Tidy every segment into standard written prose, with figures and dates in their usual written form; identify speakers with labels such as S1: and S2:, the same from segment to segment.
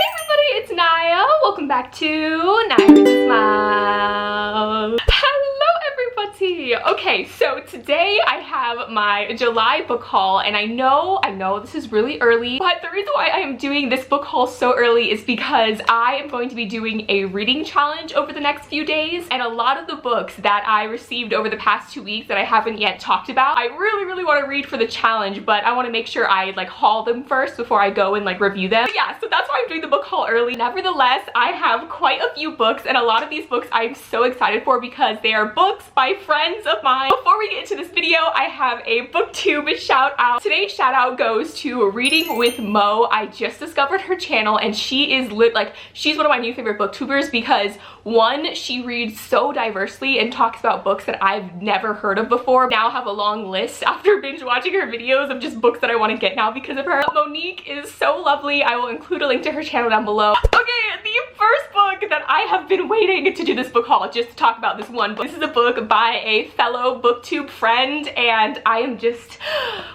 S1: Hey everybody, it's Naya. Welcome back to Naya with a Smile. Hello everybody. Okay, so today I have my July book haul, and I know this is really early, but the reason why I am doing this book haul so early is because I am going to be doing a reading challenge over the next few days, and a lot of the books that I received over the past 2 weeks that I haven't yet talked about, I really want to read for the challenge, but I want to make sure I like haul them first before I go and like review them. But yeah, so that's why I'm doing the book haul early. Nevertheless, I have quite a few books, and a lot of these books I'm so excited for because they are books by friends of mine. Before we get into this video, I have a Booktube shout out. Today's shout out goes to Reading with Mo. I just discovered her channel, and she is she's one of my new favorite booktubers because one, she reads so diversely and talks about books that I've never heard of before. Now have a long list after binge watching her videos of just books that I want to get now because of her. Monique is so lovely. I will include a link to her channel down below. Okay, the first book that I have been waiting to do this book haul, just to talk about this one book. This is a book by a fellow Booktube friend, and I am just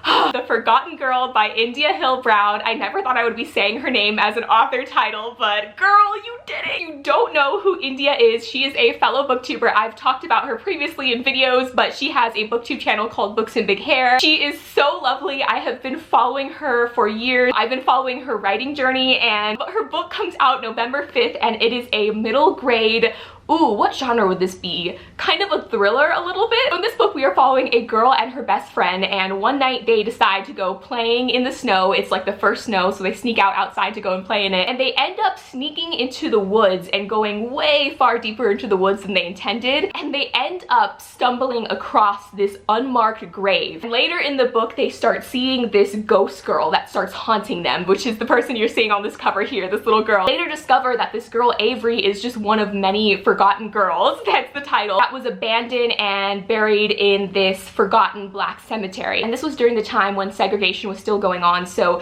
S1: The Forgotten Girl by India Hill Brown. I never thought I would be saying her name as an author title, but girl, you did it. You don't know who India is. She is a fellow booktuber. I've talked about her previously in videos, but she has a booktube channel called Books in Big Hair. She is so lovely. I have been following her for years. I've been following her writing journey, and her book comes out November 5th, and it is a middle grade, ooh, what genre would this be? Kind of a thriller a little bit. In this book, we are following a girl and her best friend, and one night they decide to go playing in the snow. It's like the first snow, so they sneak outside to go and play in it, and they end up sneaking into the woods and going way far deeper into the woods than they intended, and they end up stumbling across this unmarked grave. And later in the book, they start seeing this ghost girl that starts haunting them, which is the person you're seeing on this cover here, this little girl. Later discover that this girl, Avery, is just one of many Forgotten Girls, that's the title, that was abandoned and buried in this forgotten black cemetery. And this was during the time when segregation was still going on, so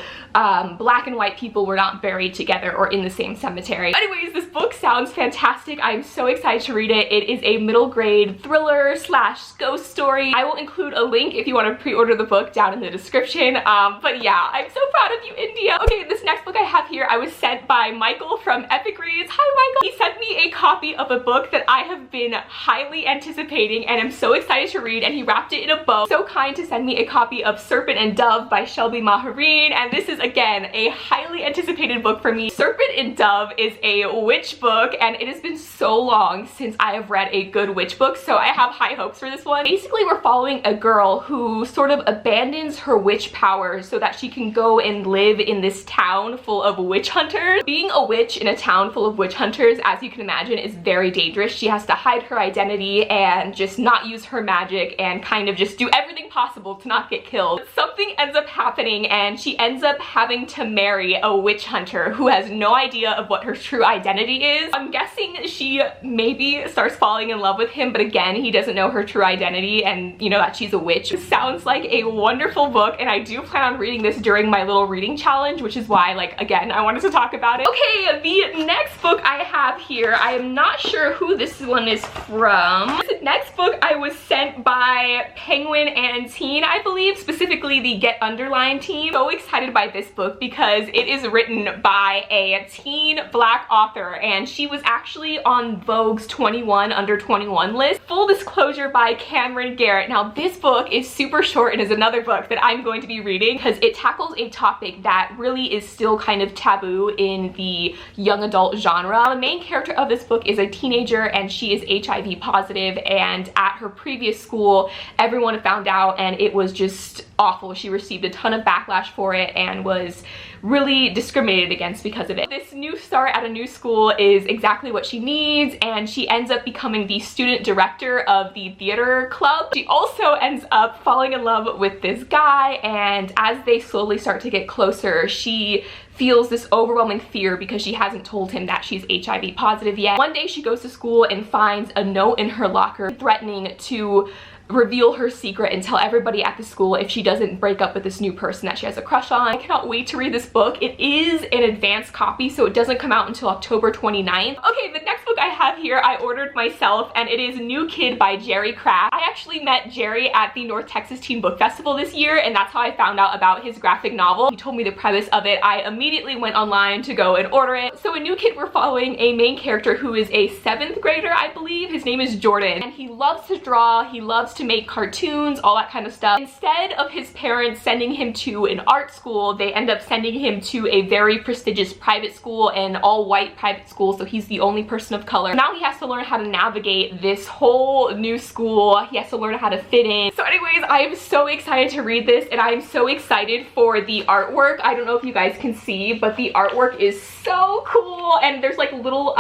S1: black and white people were not buried together or in the same cemetery. Anyways, this book sounds fantastic. I'm so excited to read it. It is a middle grade thriller slash ghost story. I will include a link if you want to pre-order the book down in the description. But yeah, I'm so proud of you, India. Okay, this next book I have here, I was sent by Michael from Epic Reads. Hi, Michael. He sent me a copy of a book that I have been highly anticipating and I'm so excited to read, and he wrapped it in a bow. So kind to send me a copy of Serpent and Dove by Shelby Mahareen, and this is again a highly anticipated book for me. Serpent and Dove is a witch book, and it has been so long since I have read a good witch book, so I have high hopes for this one. Basically, we're following a girl who sort of abandons her witch powers so that she can go and live in this town full of witch hunters. Being a witch in a town full of witch hunters, as you can imagine, is very dangerous. She has to hide her identity and just not use her magic and kind of just do everything possible to not get killed. But something ends up happening, and she ends up having to marry a witch hunter who has no idea of what her true identity is. I'm guessing she maybe starts falling in love with him, but again, he doesn't know her true identity and you know that she's a witch. It sounds like a wonderful book, and I do plan on reading this during my little reading challenge, which is why, like, again, I wanted to talk about it. Okay, the next book I have here, I am not sure who this one is from. This next book I was sent by Penguin and Teen, I believe, specifically the Get Underlined team. So excited by this book because it is written by a teen black author, and she was actually on Vogue's 21 under 21 list. Full disclosure, by Cameron Garrett. Now this book is super short and is another book that I'm going to be reading because it tackles a topic that really is still kind of taboo in the young adult genre. The main character of this book is a teenager, and she is HIV positive, and at her previous school everyone found out and it was just awful. She received a ton of backlash for it and was really discriminated against because of it. This new start at a new school is exactly what she needs, and she ends up becoming the student director of the theater club. She also ends up falling in love with this guy, and as they slowly start to get closer, she feels this overwhelming fear because she hasn't told him that she's HIV positive yet. One day she goes to school and finds a note in her locker threatening to reveal her secret and tell everybody at the school if she doesn't break up with this new person that she has a crush on. I cannot wait to read this book. It is an advanced copy, so it doesn't come out until October 29th. Okay, the next book I have here I ordered myself, and it is New Kid by Jerry Craft. I actually met Jerry at the North Texas Teen Book Festival this year, and that's how I found out about his graphic novel. He told me the premise of it. I immediately went online to go and order it. So in New Kid, we're following a main character who is a 7th grader, I believe. His name is Jordan, and he loves to draw, he loves to make cartoons, all that kind of stuff. Instead of his parents sending him to an art school, they end up sending him to a very prestigious private school, an all-white private school, so he's the only person of color. Now he has to learn how to navigate this whole new school. He has to learn how to fit in. So anyways, I am so excited to read this, and I am so excited for the artwork. I don't know if you guys can see, but the artwork is so cool, and there's like little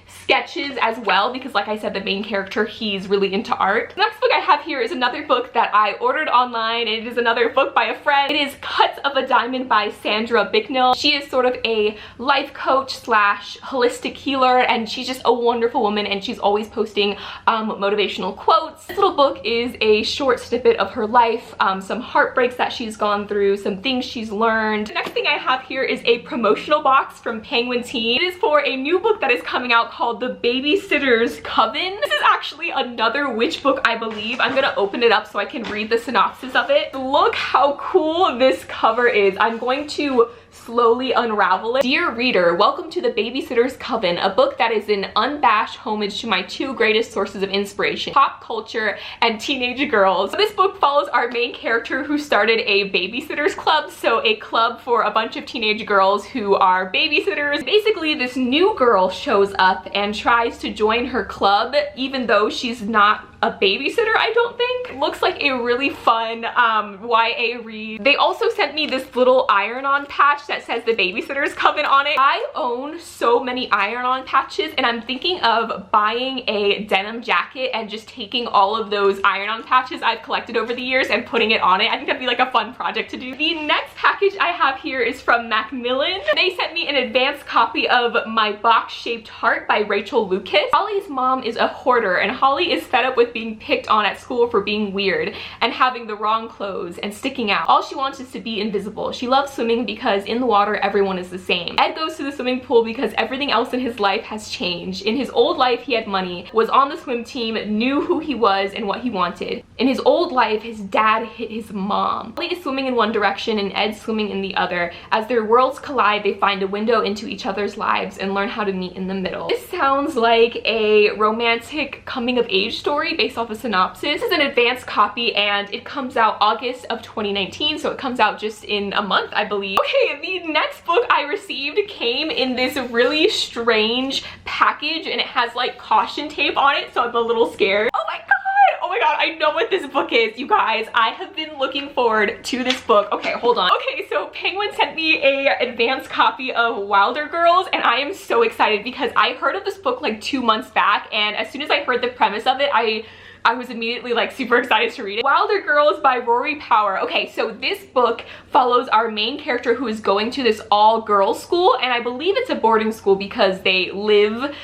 S1: sketches as well, because like I said, the main character, he's really into art. The next book I have here is another book that I ordered online. It is another book by a friend. It is Cuts of a Diamond by Sandra Bicknell. She is sort of a life coach slash holistic healer, and she's just a wonderful woman, and she's always posting motivational quotes. This little book is a short snippet of her life, some heartbreaks that she's gone through, some things she's learned. The next thing I have here is a promotional box from Penguin Teen. It is for a new book that is coming out called The Babysitter's Coven. This is actually another witch book, I believe. I'm gonna open it up so I can read the synopsis of it. Look how cool this cover is. I'm going to slowly unravel it. Dear reader, welcome to The Babysitter's Coven, a book that is an unabashed homage to my two greatest sources of inspiration, pop culture and teenage girls. So this book follows our main character who started a babysitters club, so a club for a bunch of teenage girls who are babysitters. Basically, this new girl shows up and tries to join her club, even though she's not a babysitter, I don't think. Looks like a really fun YA read. They also sent me this little iron-on patch that says The Babysitter's Coven on it. I own so many iron-on patches, and I'm thinking of buying a denim jacket and just taking all of those iron-on patches I've collected over the years and putting it on it. I think that'd be like a fun project to do. The next package I have here is from Macmillan. They sent me an advanced copy of My Box-Shaped Heart by Rachel Lucas. Holly's mom is a hoarder, and Holly is fed up with being picked on at school for being weird and having the wrong clothes and sticking out. All she wants is to be invisible. She loves swimming because in the water everyone is the same. Ed goes to the swimming pool because everything else in his life has changed. In his old life he had money, was on the swim team, knew who he was and what he wanted. In his old life his dad hit his mom. Holly is swimming in one direction and Ed's swimming in the other. As their worlds collide, they find a window into each other's lives and learn how to meet in the middle. This sounds like a romantic coming of age story based off a synopsis. This is an advanced copy and it comes out August of 2019, so it comes out just in a month, I believe. Okay, the next book I received came in this really strange package, and it has like caution tape on it, so I'm a little scared. Oh my god! Oh my god, I know what this book is, you guys. I have been looking forward to this book. Okay, hold on. Okay, so Penguin sent me a advanced copy of Wilder Girls, and I am so excited because I heard of this book like 2 months back, and as soon as I heard the premise of it, I was immediately like super excited to read it. Wilder Girls by Rory Power. Okay, so this book follows our main character who is going to this all-girls school, and I believe it's a boarding school because they live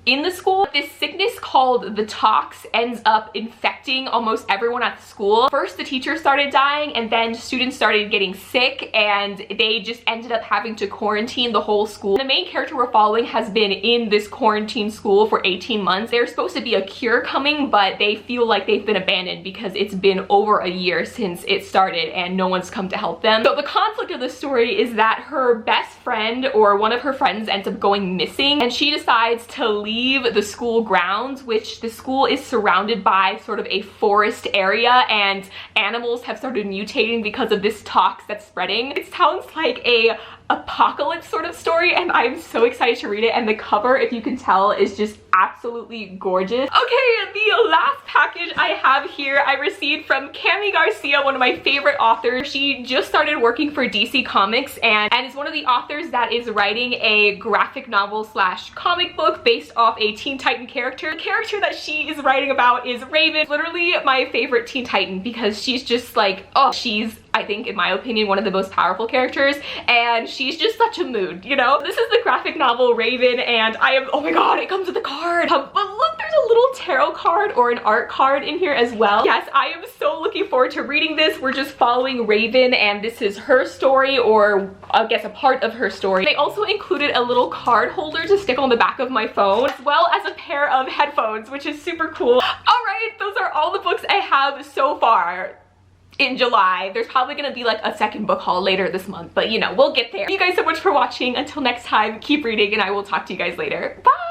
S1: in the school. This sickness called the tox ends up infecting almost everyone at the school. First the teachers started dying, and then students started getting sick, and they just ended up having to quarantine the whole school. The main character we're following has been in this quarantine school for 18 months. There's supposed to be a cure coming, but they feel like they've been abandoned because it's been over a year since it started and no one's come to help them. So the conflict of the story is that her best friend, or one of her friends, ends up going missing, and she decides to leave the school grounds, which the school is surrounded by sort of a forest area, and animals have started mutating because of this tox that's spreading. It sounds like a apocalypse sort of story, and I'm so excited to read it, and the cover, if you can tell, is just absolutely gorgeous. Okay, the last package I have here I received from Cami Garcia, one of my favorite authors. She just started working for DC Comics and is one of the authors that is writing a graphic novel slash comic book based off a Teen Titan character. The character that she is writing about is Raven, literally my favorite Teen Titan, because she's just like, oh, she's, I think, in my opinion, one of the most powerful characters, and she's just such a mood, you know? This is the graphic novel Raven, and I am, oh my god, it comes with a card. But look, there's a little tarot card or an art card in here as well. Yes, I am so looking forward to reading this. We're just following Raven, and this is her story, or I guess a part of her story. They also included a little card holder to stick on the back of my phone, as well as a pair of headphones, which is super cool. All right, those are all the books I have so far in July. There's probably gonna be like a second book haul later this month, but you know, we'll get there. Thank you guys so much for watching. Until next time, keep reading, and I will talk to you guys later. Bye!